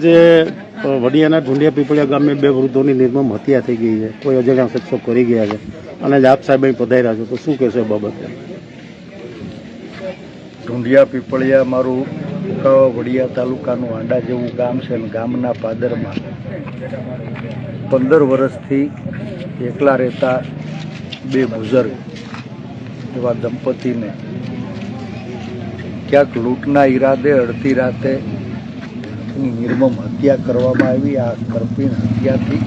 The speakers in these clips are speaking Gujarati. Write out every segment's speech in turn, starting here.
જે વડિયાના ઢુંડિયા પીપળિયા ગામે બે વૃદ્ધોની નિર્મમ હત્યા થઈ ગઈ છે, કોઈ અજાણ્યા શખ્સો કરી ગયા છે અને આપ સાહેબ અહીં પધાર્યા છો, તો શું કહેશો એ બાબતે? ઢુંડિયા પીપળિયા મારું વડિયા તાલુકાનું આંડા જેવું ગામ છે અને ગામના પાદરમાં 15 વર્ષથી એકલા રહેતા બે બુઝુર્ગ એવા દંપતીને ક્યાંક લૂંટના ઈરાદે અડધી રાતે નિર્મમ હત્યા કરવામાં આવી. આ કરપીણ હત્યાથી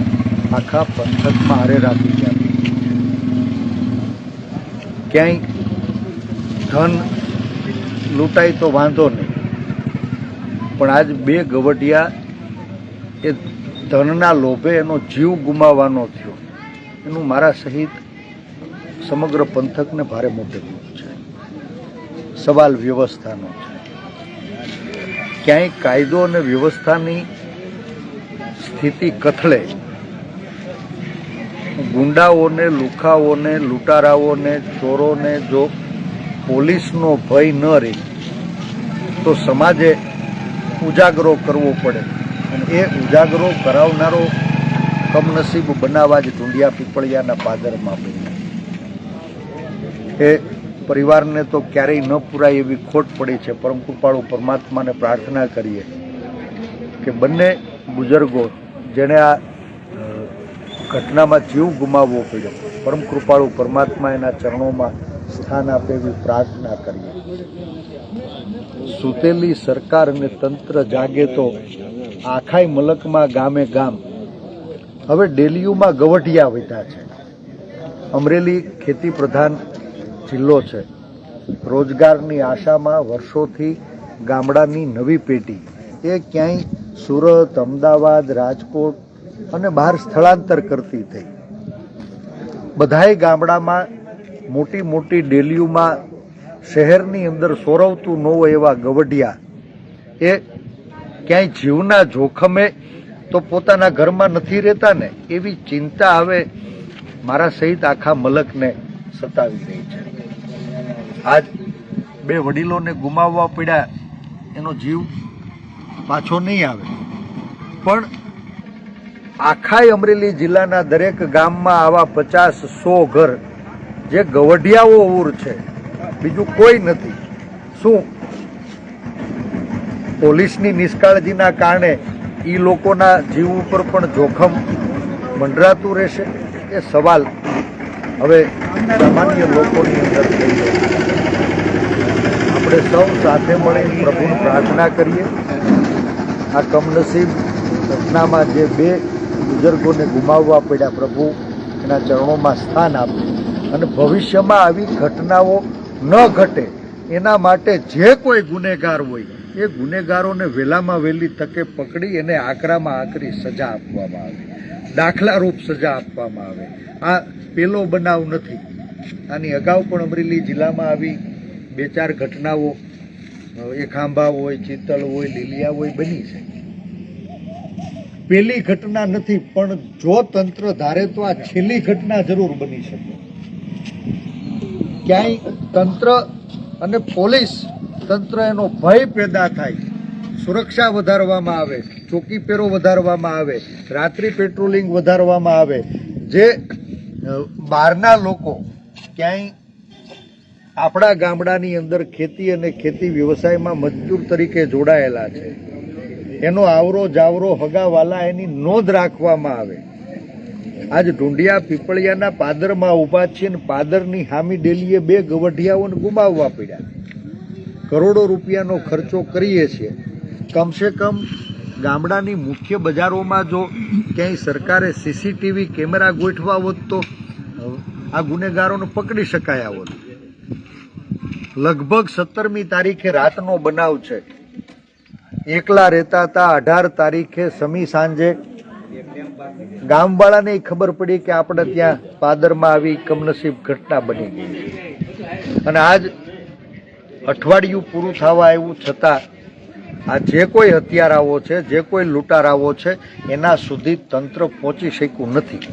આખા પંથકમાં આરેરાટી વ્યાપી. ક્યાંય ધન લૂંટાય તો વાંધો નહીં, પણ આજ બે ગવઢિયા એ ધનના લોભે એનો જીવ ગુમાવવાનો થયો. એનું મારા સહિત સમગ્ર પંથકને ભારે મોટે દુઃખ છે. સવાલ વ્યવસ્થાનો છે. ક્યાંય કાયદો અને વ્યવસ્થાની સ્થિતિ કથળે ગુંડાઓને, લુખાઓને, લૂંટારાઓને, ચોરોને જો પોલીસનો ભય ન રહે તો સમાજે ઉજાગરો કરવો પડે, અને એ ઉજાગરો કરાવનારો કમનસીબ બનાવવા જ ઢુંડિયા પીપળિયાના પાદરમાં બન્યા. એ પરિવારને તો ક્યારેય ન પૂરાય એવી ખોટ પડી છે. પરમ કૃપાળુ પરમાત્માને પ્રાર્થના કરીએ કે બંને બુઝુર્ગો જેણે આ ઘટનામાં જીવ ગુમાવવો પડ્યો, પરમ કૃપાળુ પરમાત્મા એના ચરણોમાં સ્થાન આપે એવી પ્રાર્થના કરીએ. સૂતેલી સરકાર અને તંત્ર જાગે તો આખાય મલકમાં ગામે ગામ હવે ડેલીયુમાં ગવઢિયા વધ્યા છે. અમરેલી ખેતી પ્રધાન જિલ્લો છે. રોજગારની આશામાં વર્ષોથી ગામડાની નવી પેઢી એ ક્યાંય સુરત, અમદાવાદ, રાજકોટ અને બહાર સ્થળાંતર કરતી થઈ. બધાય ગામડામાં મોટી મોટી ડેલીઓમાં શહેરની અંદર સોરવતું ન હોય એવા ગવઢિયા એ ક્યાંય જીવના જોખમે તો પોતાના ઘરમાં નથી રહેતા ને, એવી ચિંતા હવે મારા સહિત આખા મલકને સતાવી રહી છે. આજ બે વડીલોને ગુમાવવા પડ્યા, એનો જીવ પાછો નહીં આવે, પણ આખાય અમરેલી જિલ્લાના દરેક ગામમાં આવા 50-100 ઘર જે ગવઢિયાઓ ઉર છે, બીજું કોઈ નથી. શું પોલીસની નિષ્કાળજીના કારણે એ લોકોના જીવ ઉપર પણ જોખમ મંડરાતું રહેશે? એ સવાલ હવે સામાન્ય લોકોની અંદર થઈ ગયો. આપણે સૌ સાથે મળી પ્રભુને પ્રાર્થના કરીએ આ કમનસીબ ઘટનામાં જે બે બુઝુર્ગોને ગુમાવવા પડ્યા, પ્રભુ એના ચરણોમાં સ્થાન આપે અને ભવિષ્યમાં આવી ઘટનાઓ ન ઘટે એના માટે જે કોઈ ગુનેગાર હોય એ ગુનેગારોને વહેલામાં વહેલી તકે પકડી એને આકરામાં આકરી સજા આપવામાં આવે, દાખલારૂપ સજા આપવામાં આવે. આ પેલો બનાવ નથી. આની અગાઉ પણ અમરેલી જિલ્લામાં આવી 2-4 ઘટનાઓ એ ખાંભા હોય, ચિત્તલ હોય, લીલિયા હોય બની છે. પેલી ઘટના નથી, પણ જો તંત્ર ધારે તો આ છેલ્લી ઘટના જરૂર બની શકે. ક્યાંય તંત્ર અને પોલીસ તંત્ર એનો ભય પેદા થાય, સુરક્ષા વધારવામાં આવે, ચોકીપેરો વધારવામાં આવે, રાત્રિ પેટ્રોલિંગ વધારવામાં આવે. જે બહારના લોકો ક્યાંય આપણા ગામડાની અંદર ખેતી અને ખેતી વ્યવસાયમાં મજદૂર તરીકે જોડાયેલા છે, એનો આવરો જાવરો હગાવાલા એની નોંધ રાખવામાં આવે. આજ ઢુંડિયા પીપળિયાના પાદરમાં ઊભા છીએ અને પાદરની હામી ડેલીએ બે ગવઢિયાઓને ગુમાવવા પડ્યા. કરોડો રૂપિયાનો ખર્ચો કરીએ છીએ. કમસે કમ ગામડાની મુખ્ય બજારોમાં જો ક્યાંય સરકારે સીસીટીવી કેમેરા ગોઠવા હોત તો આ ગુનેગારોને પકડી શકાયા હોત. લગભગ 17મી તારીખે રાતનો બનાવ છે. એકલા રહેતા હતા. 18 તારીખે સમી સાંજે ગામવાળાને ખબર પડી કે આપણે ત્યાં પાદરમાં આવી કમનસીબ ઘટના બની ગઈ છે. અને આજ અઠવાડિયું પૂરું થવા આવ્યું છતાં આ જે કોઈ હત્યારાઓ છે, જે કોઈ લૂંટારાઓ છે, એના સુધી તંત્ર પહોંચી શક્યું નથી.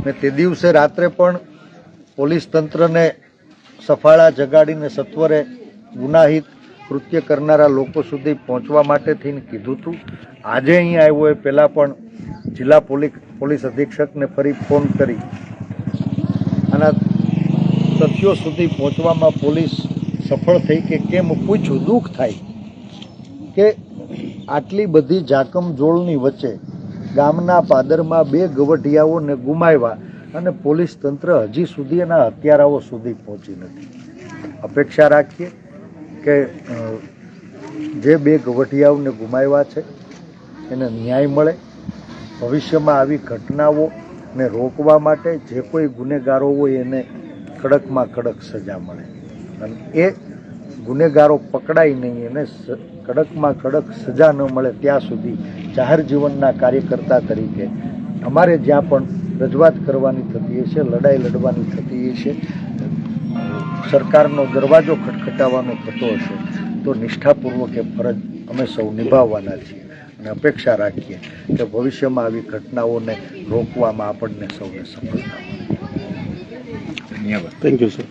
ને તે દિવસે રાત્રે પણ પોલીસ તંત્રને સફાળા જગાડીને સત્વરે ગુનાહિત કૃત્ય કરનારા લોકો સુધી પહોંચવા માટે થઈને કીધું હતું. આજે અહીં આવ્યો એ પહેલાં પણ જિલ્લા પોલીસ અધિક્ષકને ફરી ફોન કરી આના તથ્યો સુધી પહોંચવામાં પોલીસ સફળ થઈ કે કેમ પૂછ્યું. દુઃખ થાય કે આટલી બધી જાકમજોળની વચ્ચે ગામના પાદરમાં 2 ગવઢિયાઓને ગુમાવ્યા અને પોલીસ તંત્ર હજી સુધી એના હત્યારાઓ સુધી પહોંચી નથી. અપેક્ષા રાખીએ કે જે 2 ગવઢિયાઓને ગુમાવ્યા છે એને ન્યાય મળે. ભવિષ્યમાં આવી ઘટનાઓને રોકવા માટે જે કોઈ ગુનેગારો હોય એને કડકમાં કડક સજા મળે અને એ ગુનેગારો પકડાય નહીં, એને કડકમાં કડક સજા ન મળે ત્યાં સુધી જાહેર જીવનના કાર્યકર્તા તરીકે અમારે જ્યાં પણ રજૂઆત કરવાની થતી હશે, લડાઈ લડવાની થતી હશે, સરકારનો દરવાજો ખટખટાવવાનો થતો હશે તો નિષ્ઠાપૂર્વક એ ફરજ અમે સૌ નિભાવવાના છીએ અને અપેક્ષા રાખીએ કે ભવિષ્યમાં આવી ઘટનાઓને રોકવામાં આપણને સૌને સફળતા મળે. Thank you sir.